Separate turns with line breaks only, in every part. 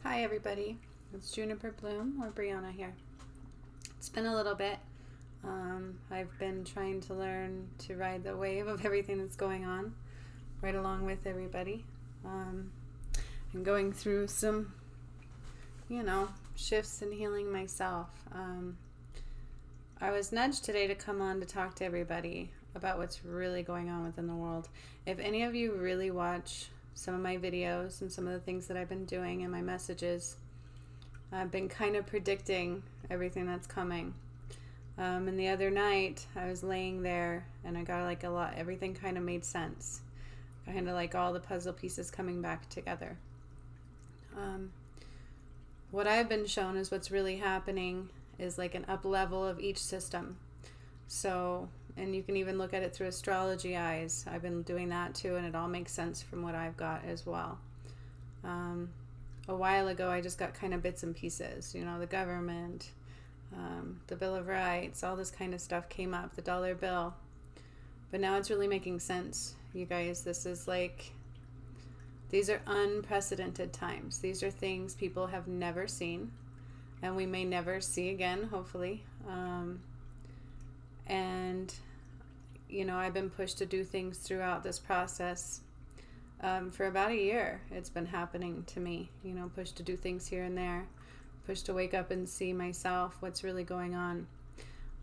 Hi everybody, it's Juniper Bloom or Brianna here. It's been a little bit. I've been trying to learn to ride the wave of everything that's going on right along with everybody. And going through some, shifts and healing myself. I was nudged today to come on to talk to everybody about what's really going on within the world. If any of you really watch some of my videos and some of the things that I've been doing and my messages, I've been kind of predicting everything that's coming. And the other night I was laying there and I got everything kind of made sense. Kind of like all the puzzle pieces coming back together. What I've been shown is what's really happening is like an up level of each system. So, and you can even look at it through astrology eyes. I've been doing that too, and it all makes sense from what I've got as well. A while ago, I just got kind of bits and pieces. The government, the Bill of Rights, all this kind of stuff came up, the dollar bill. But now it's really making sense, you guys. These are unprecedented times. These are things people have never seen, and we may never see again, hopefully. And I've been pushed to do things throughout this process. For about a year, it's been happening to me, pushed to do things here and there, pushed to wake up and see myself, what's really going on.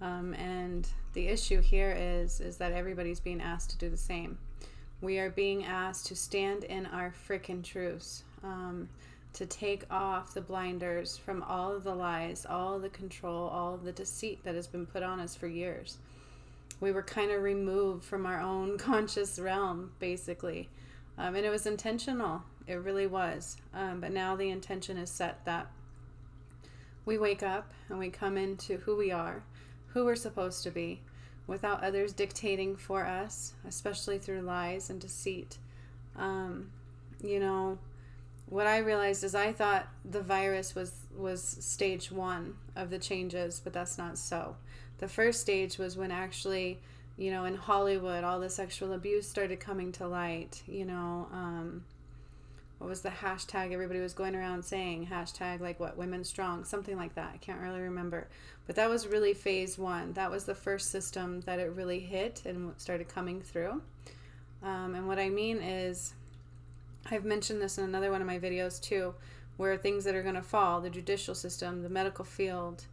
And the issue here is that everybody's being asked to do the same. We are being asked to stand in our frickin' truths, to take off the blinders from all of the lies, all of the control, all of the deceit that has been put on us for years. We were kind of removed from our own conscious realm, basically. And it was intentional. It really was. But now the intention is set that we wake up and we come into who we are, who we're supposed to be, without others dictating for us, especially through lies and deceit. What I realized is I thought the virus was stage 1 of the changes, but that's not so. The first stage was when actually, in Hollywood, all the sexual abuse started coming to light. What was the hashtag everybody was going around saying? Hashtag women strong, something like that. I can't really remember. But that was really phase 1. That was the first system that it really hit and started coming through. And what I mean is, I've mentioned this in another one of my videos too, where things that are going to fall, the judicial system, the medical field,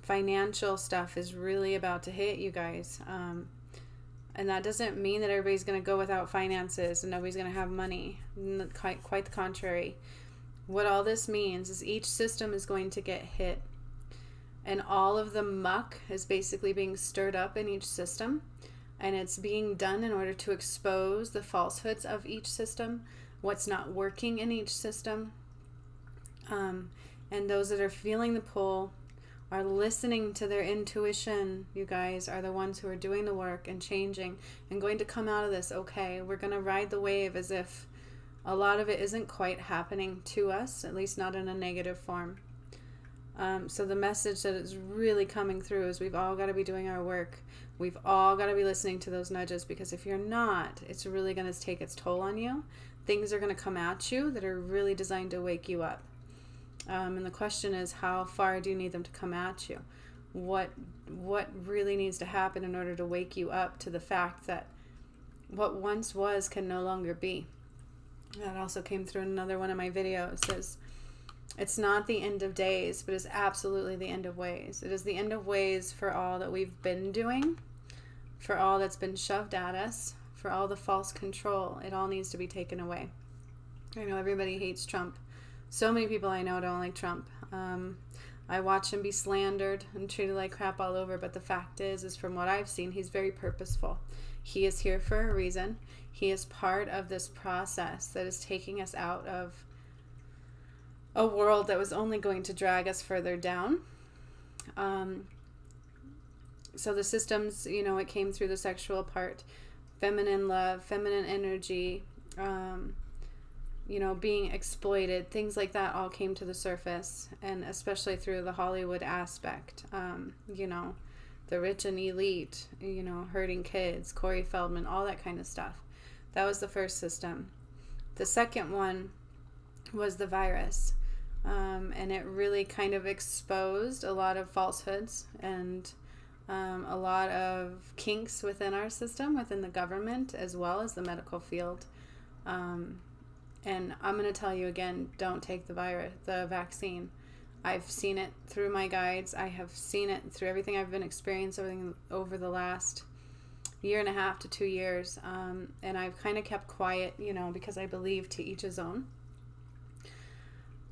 financial stuff is really about to hit, you guys. And that doesn't mean that everybody's going to go without finances and nobody's going to have money. Quite the contrary. What all this means is each system is going to get hit. And all of the muck is basically being stirred up in each system. And it's being done in order to expose the falsehoods of each system, what's not working in each system. And those that are feeling the pull, are listening to their intuition, you guys, are the ones who are doing the work and changing and going to come out of this okay. We're going to ride the wave as if a lot of it isn't quite happening to us, at least not in a negative form. So the message that is really coming through is we've all got to be doing our work. We've all got to be listening to those nudges, because if you're not, it's really going to take its toll on you. Things are going to come at you that are really designed to wake you up. And the question is, how far do you need them to come at you? What really needs to happen in order to wake you up to the fact that what once was can no longer be? That also came through in another one of my videos. It's not the end of days, but it's absolutely the end of ways. It is the end of ways for all that we've been doing, for all that's been shoved at us, for all the false control. It all needs to be taken away. I know everybody hates Trump. So many people I know don't like Trump. I watch him be slandered and treated like crap all over, but the fact is from what I've seen, he's very purposeful. He is here for a reason. He is part of this process that is taking us out of a world that was only going to drag us further down. So the systems, it came through the sexual part, feminine love, feminine energy, being exploited, things like that all came to the surface, and especially through the Hollywood aspect, the rich and elite, hurting kids, Corey Feldman, all that kind of stuff. That was the first system. The second one was the virus. And it really kind of exposed a lot of falsehoods and a lot of kinks within our system, within the government, as well as the medical field. And I'm going to tell you again, don't take the vaccine. I've seen it through my guides. I have seen it through everything I've been experiencing over the last 1.5 to 2 years. And I've kind of kept quiet, because I believe to each his own.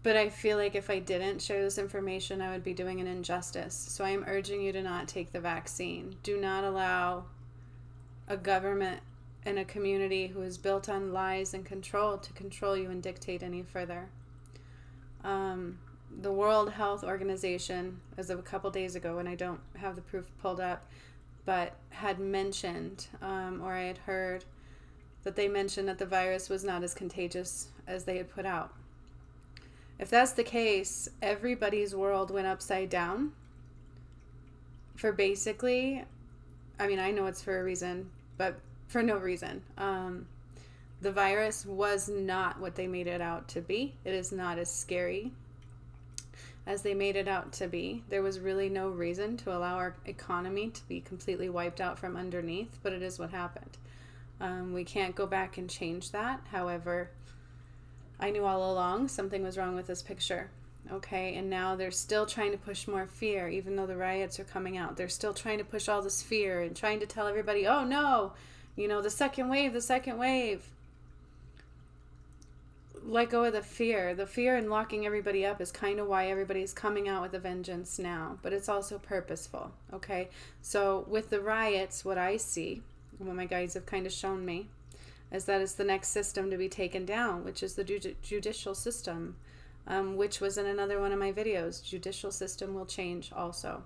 But I feel like if I didn't share this information, I would be doing an injustice. So I am urging you to not take the vaccine. Do not allow a government and a community who is built on lies and control to control you and dictate any further. The World Health Organization, as of a couple days ago, and I don't have the proof pulled up, but had mentioned, or I had heard, that they mentioned that the virus was not as contagious as they had put out. If that's the case, everybody's world went upside down for basically, I know it's for a reason, but for no reason. The virus was not what they made it out to be. It is not as scary as they made it out to be. There was really no reason to allow our economy to be completely wiped out from underneath, but it is what happened. We can't go back and change that. However, I knew all along something was wrong with this picture, okay? And now they're still trying to push more fear, even though the riots are coming out. They're still trying to push all this fear and trying to tell everybody, oh no, the second wave. Let go of the fear. The fear and locking everybody up is kind of why everybody's coming out with a vengeance now, but it's also purposeful, okay? So with the riots, what I see, what my guides have kind of shown me, is that it's the next system to be taken down, which is the judicial system, which was in another one of my videos. Judicial system will change also.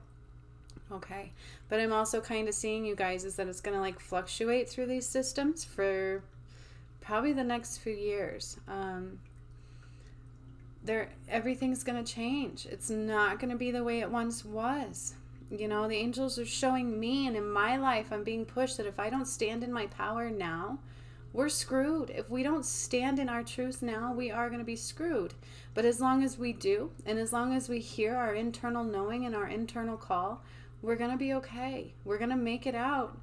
Okay. But I'm also kind of seeing, you guys, is that it's going to fluctuate through these systems for probably the next few years. Everything's going to change. It's not going to be the way it once was. The angels are showing me, and in my life, I'm being pushed that if I don't stand in my power now, we're screwed. If we don't stand in our truth now, we are going to be screwed. But as long as we do, and as long as we hear our internal knowing and our internal call, we're going to be okay. We're going to make it out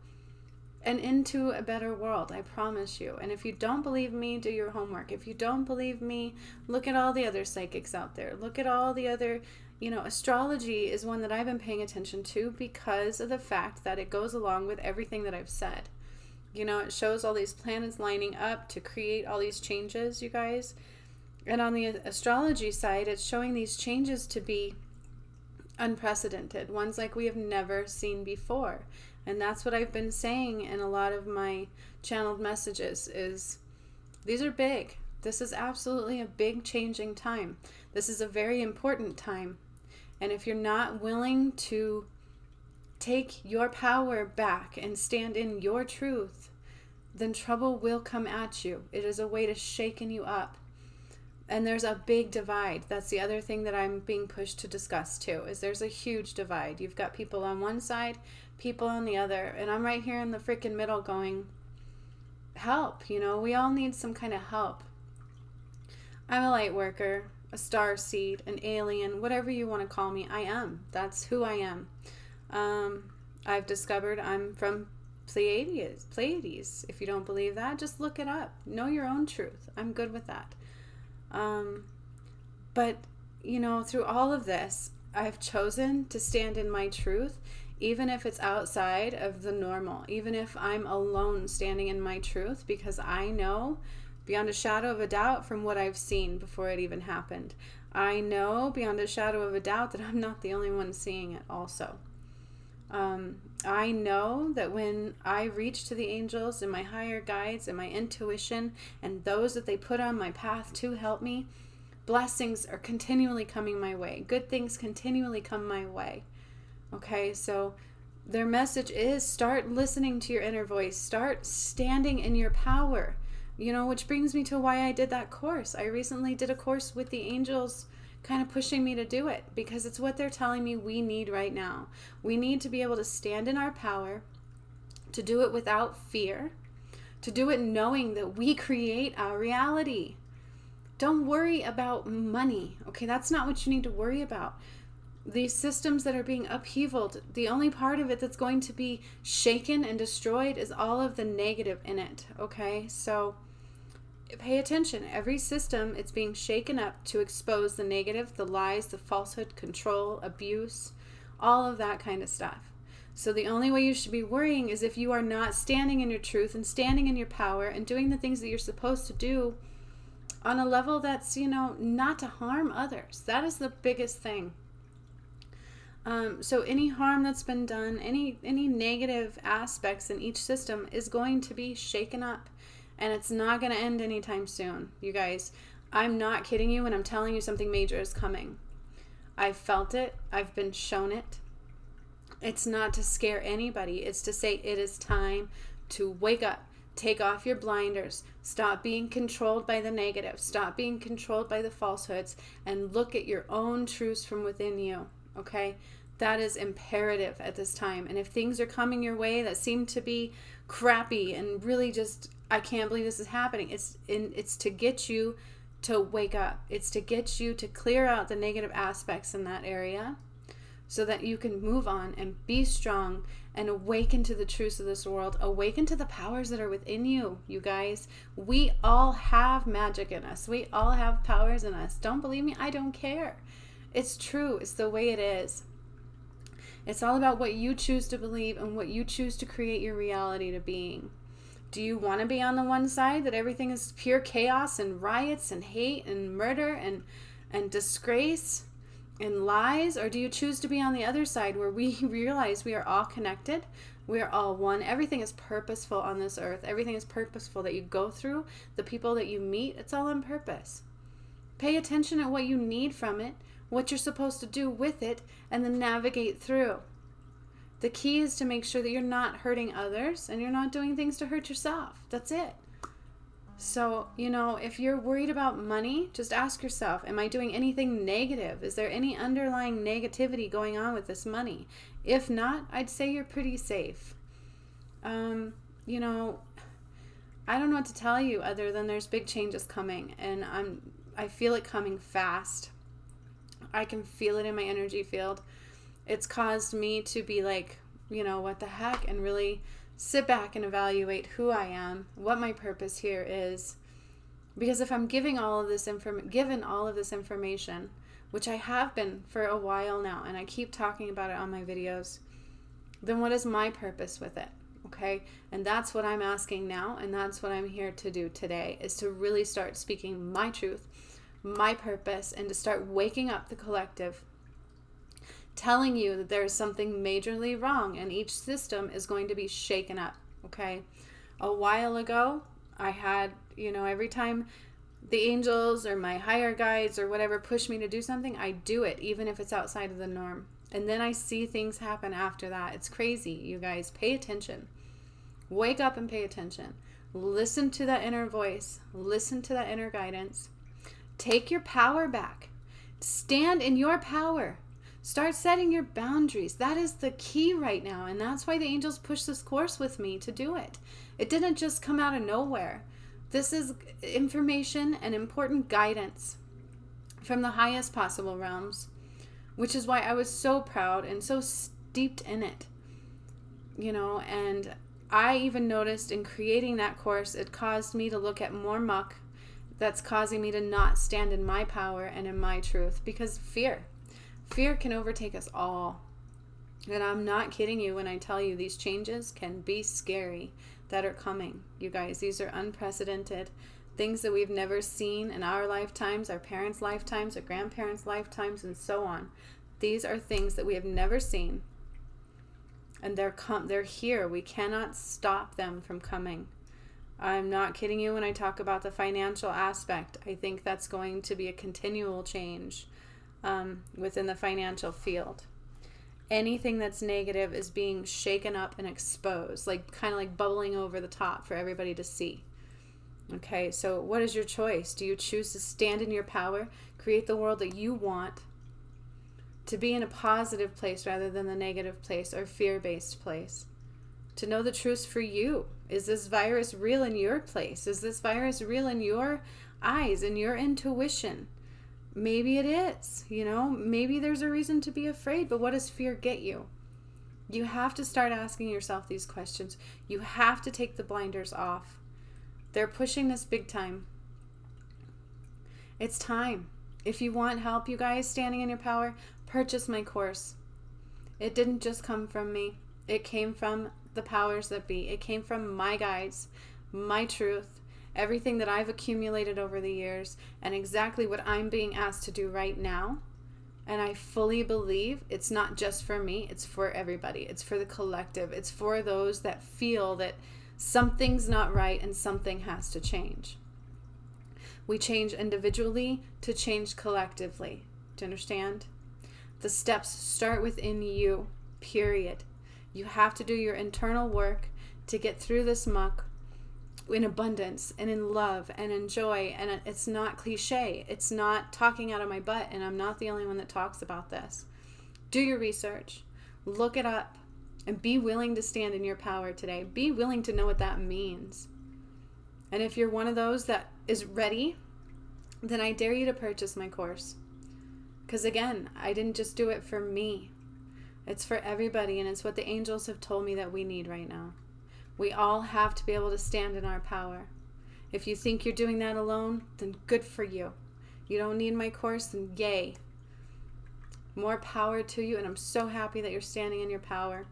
and into a better world, I promise you. And if you don't believe me, do your homework. If you don't believe me, look at all the other psychics out there. Look at all the other, astrology is one that I've been paying attention to because of the fact that it goes along with everything that I've said. It shows all these planets lining up to create all these changes, you guys. And on the astrology side, it's showing these changes to be unprecedented, ones like we have never seen before. And that's what I've been saying in a lot of my channeled messages is these are big. This is absolutely a big changing time. This is a very important time. And if you're not willing to take your power back and stand in your truth, then trouble will come at you. It is a way to shaken you up. And there's a big divide. That's the other thing that I'm being pushed to discuss too, is there's a huge divide. You've got people on one side, people on the other, and I'm right here in the freaking middle going, help, we all need some kind of help. I'm a light worker, a star seed, an alien, whatever you want to call me. I am. That's who I am. I've discovered I'm from Pleiades. If you don't believe that, just look it up. Know your own truth. I'm good with that. But, through all of this, I've chosen to stand in my truth, even if it's outside of the normal, even if I'm alone standing in my truth, because I know beyond a shadow of a doubt from what I've seen before it even happened. I know beyond a shadow of a doubt that I'm not the only one seeing it also. I know that when I reach to the angels and my higher guides and my intuition and those that they put on my path to help me, blessings are continually coming my way. Good things continually come my way. Okay, so their message is start listening to your inner voice. Start standing in your power. Which brings me to why I did that course. I recently did a course with the angels kind of pushing me to do it because it's what they're telling me we need right now. We need to be able to stand in our power, to do it without fear, to do it knowing that we create our reality. Don't worry about money, okay? That's not what you need to worry about. These systems that are being upheavaled, the only part of it that's going to be shaken and destroyed is all of the negative in it, okay? So pay attention. Every system, it's being shaken up to expose the negative, the lies, the falsehood, control, abuse, all of that kind of stuff. So the only way you should be worrying is if you are not standing in your truth and standing in your power and doing the things that you're supposed to do on a level that's, not to harm others. That is the biggest thing. So any harm that's been done, any negative aspects in each system is going to be shaken up, and it's not going to end anytime soon. You guys, I'm not kidding you when I'm telling you something major is coming. I've felt it. I've been shown it. It's not to scare anybody. It's to say it is time to wake up. Take off your blinders. Stop being controlled by the negative. Stop being controlled by the falsehoods, and look at your own truths from within you. Okay? That is imperative at this time. And if things are coming your way that seem to be crappy and really just, I can't believe this is happening, it's to get you to wake up. It's to get you to clear out the negative aspects in that area so that you can move on and be strong and awaken to the truths of this world. Awaken to the powers that are within you, you guys. We all have magic in us. We all have powers in us. Don't believe me? I don't care. It's true. It's the way it is. It's all about what you choose to believe and what you choose to create your reality to being. Do you want to be on the one side that everything is pure chaos and riots and hate and murder and disgrace and lies? Or do you choose to be on the other side where we realize we are all connected? We are all one. Everything is purposeful on this earth. Everything is purposeful that you go through. The people that you meet, it's all on purpose. Pay attention at what you need from it, what you're supposed to do with it, and then navigate through. The key is to make sure that you're not hurting others and you're not doing things to hurt yourself. That's it. So, if you're worried about money, just ask yourself, am I doing anything negative? Is there any underlying negativity going on with this money? If not, I'd say you're pretty safe. I don't know what to tell you other than there's big changes coming, and I feel it coming fast. I can feel it in my energy field. It's caused me to be like, what the heck, and really sit back and evaluate who I am, what my purpose here is. Because if I'm given all of this information, which I have been for a while now, and I keep talking about it on my videos, then what is my purpose with it? Okay? And that's what I'm asking now, and that's what I'm here to do today, is to really start speaking my truth, my purpose, and to start waking up the collective, telling you that there is something majorly wrong and each system is going to be shaken up. Okay? A while ago, I had, every time the angels or my higher guides or whatever push me to do something, I do it, even if it's outside of the norm. And then I see things happen after that. It's crazy, you guys. Pay attention. Wake up and pay attention. Listen to that inner voice. Listen to that inner guidance. Take your power back. Stand in your power. Start setting your boundaries. That is the key right now. And that's why the angels pushed this course with me to do it. It didn't just come out of nowhere. This is information and important guidance from the highest possible realms, which is why I was so proud and so steeped in it. And I even noticed in creating that course, it caused me to look at more muck that's causing me to not stand in my power and in my truth, because fear can overtake us all. And I'm not kidding you when I tell you these changes can be scary that are coming. You guys, these are unprecedented things that we've never seen in our lifetimes, our parents' lifetimes, our grandparents' lifetimes, and so on. These are things that we have never seen. And they're here. We cannot stop them from coming. I'm not kidding you when I talk about the financial aspect. I think that's going to be a continual change within the financial field. Anything that's negative is being shaken up and exposed, kind of like bubbling over the top for everybody to see. Okay, so what is your choice? Do you choose to stand in your power, create the world that you want, to be in a positive place rather than the negative place or fear-based place? To know the truth for you. Is this virus real in your place? Is this virus real in your eyes and your intuition. Maybe it is, maybe there's a reason to be afraid, but what does fear get you? You have to start asking yourself these questions. You have to take the blinders off. They're pushing this big time. It's time. If you want help, you guys, standing in your power, purchase my course. It didn't just come from me. It came from the powers that be. It came from my guides, my truth, everything that I've accumulated over the years, and exactly what I'm being asked to do right now. And I fully believe it's not just for me, it's for everybody. It's for the collective. It's for those that feel that something's not right and something has to change. We change individually to change collectively. Do you understand? The steps start within you, period. You have to do your internal work to get through this muck in abundance and in love and in joy. And it's not cliche. It's not talking out of my butt, and I'm not the only one that talks about this. Do your research. Look it up. And be willing to stand in your power today. Be willing to know what that means. And if you're one of those that is ready, then I dare you to purchase my course. Because again, I didn't just do it for me. It's for everybody, and it's what the angels have told me that we need right now. We all have to be able to stand in our power. If you think you're doing that alone, then good for you. You don't need my course, then yay. More power to you, and I'm so happy that you're standing in your power.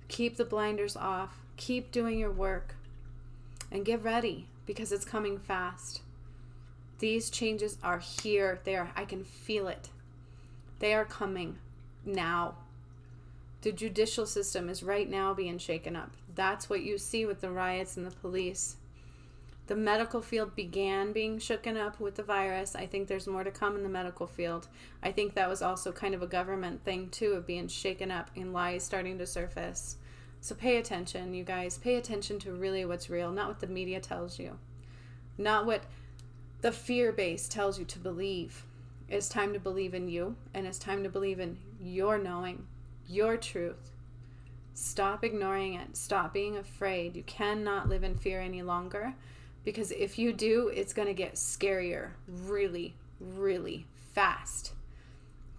Keep the blinders off. Keep doing your work. And get ready, because it's coming fast. These changes are here. I can feel it. They are coming now. The judicial system is right now being shaken up. That's what you see with the riots and the police. The medical field began being shaken up with the virus. I think there's more to come in the medical field. I think that was also kind of a government thing too, of being shaken up and lies starting to surface. So pay attention, you guys. Pay attention to really what's real, not what the media tells you. Not what the fear base tells you to believe. It's time to believe in you, and it's time to believe in your knowing, your truth. Stop ignoring it. Stop being afraid. You cannot live in fear any longer, because if you do, it's going to get scarier really, really fast.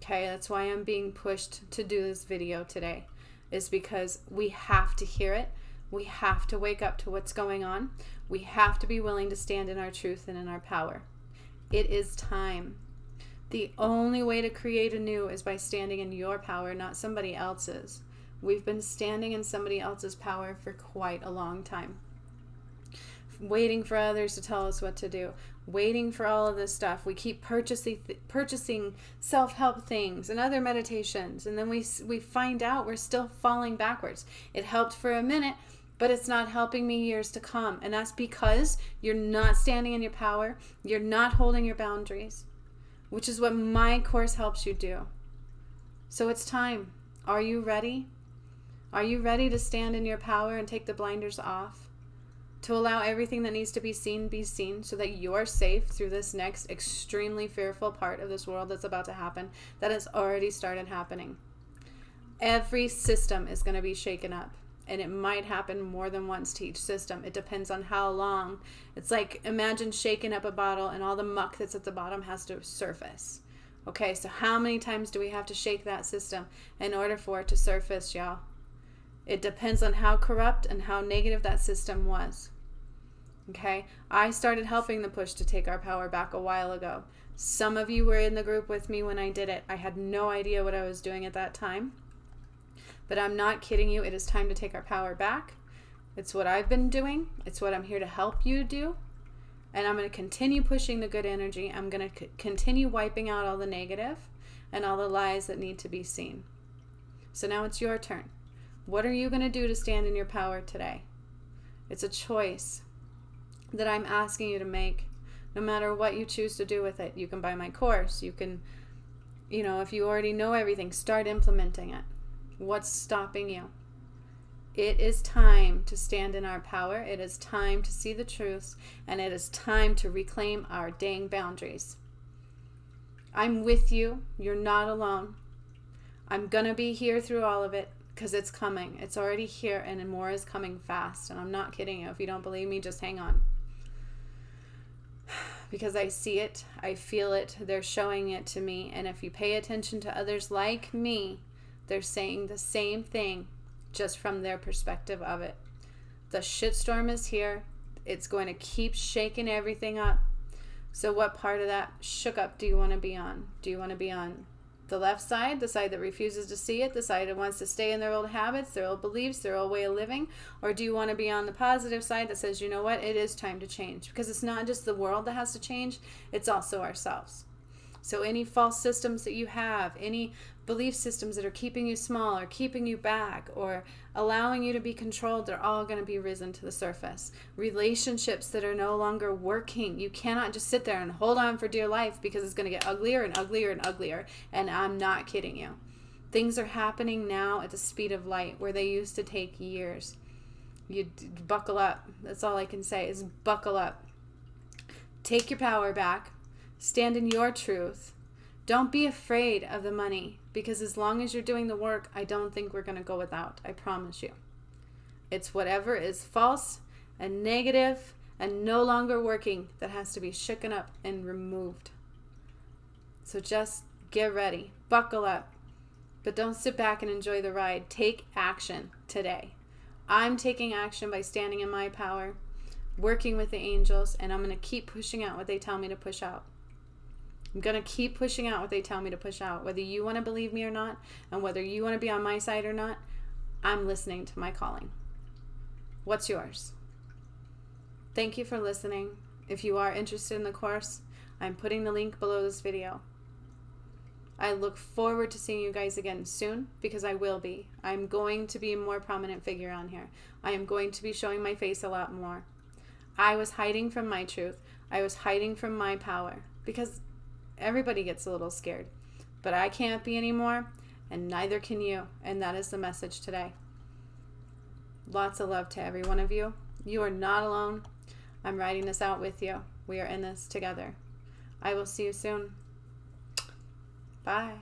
Okay, that's why I'm being pushed to do this video today, is because we have to hear it. We have to wake up to what's going on. We have to be willing to stand in our truth and in our power. It is time. The only way to create anew is by standing in your power, not somebody else's. We've been standing in somebody else's power for quite a long time. Waiting for others to tell us what to do. Waiting for all of this stuff. We keep purchasing self-help things and other meditations. And then we find out we're still falling backwards. It helped for a minute, but it's not helping me years to come. And that's because you're not standing in your power. You're not holding your boundaries, which is what my course helps you do. So it's time. Are you ready? Are you ready to stand in your power and take the blinders off? To allow everything that needs to be seen, so that you're safe through this next extremely fearful part of this world that's about to happen, that has already started happening. Every system is going to be shaken up, and it might happen more than once to each system. It depends on how long. It's like, imagine shaking up a bottle and all the muck that's at the bottom has to surface. Okay, so how many times do we have to shake that system in order for it to surface, y'all? It depends on how corrupt and how negative that system was. Okay? I started helping the push to take our power back a while ago. Some of you were in the group with me when I did it. I had no idea what I was doing at that time. But I'm not kidding you. It is time to take our power back. It's what I've been doing. It's what I'm here to help you do. And I'm going to continue pushing the good energy. I'm going to continue wiping out all the negative and all the lies that need to be seen. So now it's your turn. What are you going to do to stand in your power today? It's a choice that I'm asking you to make, no matter what you choose to do with it. You can buy my course. You can, if you already know everything, start implementing it. What's stopping you? It is time to stand in our power. It is time to see the truths, and it is time to reclaim our dang boundaries. I'm with you. You're not alone. I'm going to be here through all of it. Because it's coming. It's already here, and more is coming fast. And I'm not kidding you. If you don't believe me, just hang on. because I see it, I feel it, they're showing it to me. And if you pay attention to others like me, they're saying the same thing, just from their perspective of it. The shitstorm is here. It's going to keep shaking everything up. So what part of that shook up do you want to be on? Do you want to be on the left side, the side that refuses to see it, the side that wants to stay in their old habits, their old beliefs, their old way of living? Or do you want to be on the positive side that says, you know what, it is time to change? Because it's not just the world that has to change, it's also ourselves. So any false systems that you have, any belief systems that are keeping you small or keeping you back or allowing you to be controlled, they're all going to be risen to the surface. Relationships that are no longer working, you cannot just sit there and hold on for dear life, because it's going to get uglier and uglier and uglier. And I'm not kidding you. Things are happening now at the speed of light where they used to take years. You buckle up. That's all I can say is buckle up. Take your power back. Stand in your truth. Don't be afraid of the money, because as long as you're doing the work, I don't think we're going to go without. I promise you. It's whatever is false and negative and no longer working that has to be shaken up and removed. So just get ready. Buckle up. But don't sit back and enjoy the ride. Take action today. I'm taking action by standing in my power, working with the angels, and I'm going to keep pushing out what they tell me to push out. I'm going to keep pushing out what they tell me to push out. Whether you want to believe me or not, and whether you want to be on my side or not, I'm listening to my calling. What's yours? Thank you for listening. If you are interested in the course, I'm putting the link below this video. I look forward to seeing you guys again soon, because I will be. I'm going to be a more prominent figure on here. I am going to be showing my face a lot more. I was hiding from my truth. I was hiding from my power, because everybody gets a little scared. But I can't be anymore, and neither can you. And that is the message today. Lots of love to every one of you. You are not alone. I'm writing this out with you. We are in this together. I will see you soon. Bye.